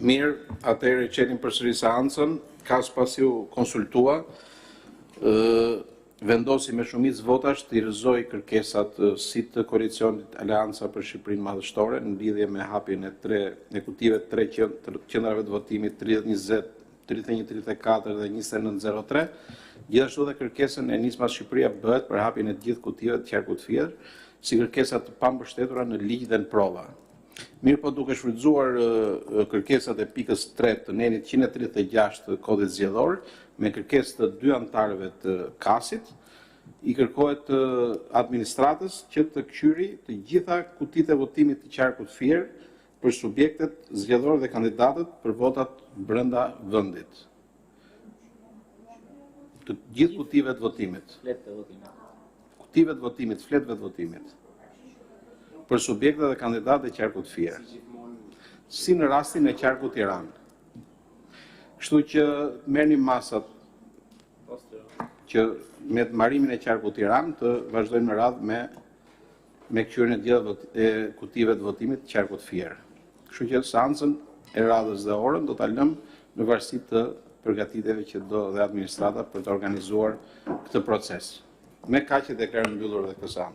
Mirë, atëherë qenim përsëri seancën, ka pas ju konsultua, vendosi me shumicë votash të rrëzoj kërkesat si të koalicionit Aleanca për Shqipërinë Madhështore në lidhje me hapjen e kutive të tre qendrave të votimit 30-20, 31-34 dhe 29-03, gjithashtu dhe kërkesën e Nismas Shqipëria bëhet për hapjen e të gjithë kutive të qarkut fier, si kërkesat të pambështetura në ligj dhe në prova. Mirë po duke shfrytzuar kërkesat e pikës 3 të nenit 136 të kodit zgjedhor, me kërkesë të 2 antarëve të kasit, i kërkohet administratës që të kqyri të gjitha kutitë e votimit të qarkut fier për subjektet zgjedhor dhe kandidatët për votat brenda vendit. Të gjithë kutive të votimit. Kutive të votimit, fletëve të votimit. Për subjekte dhe kandidatë e qarkut fier, si në rastin e qarkut Tiranë. Kështu që merrni masat që me marrimin e qarkut Tiranë të vazhdojmë në radhë me kqyrjen e gjithë kutive të votimit të qarkut fier. Kështu që seancën e radhës dhe orën do ta lëmë në varësi të përgatitjeve që do dhe administrata për të organizuar këtë proces. Me kaq e deklaroj mbyllur edhe këtë seancë.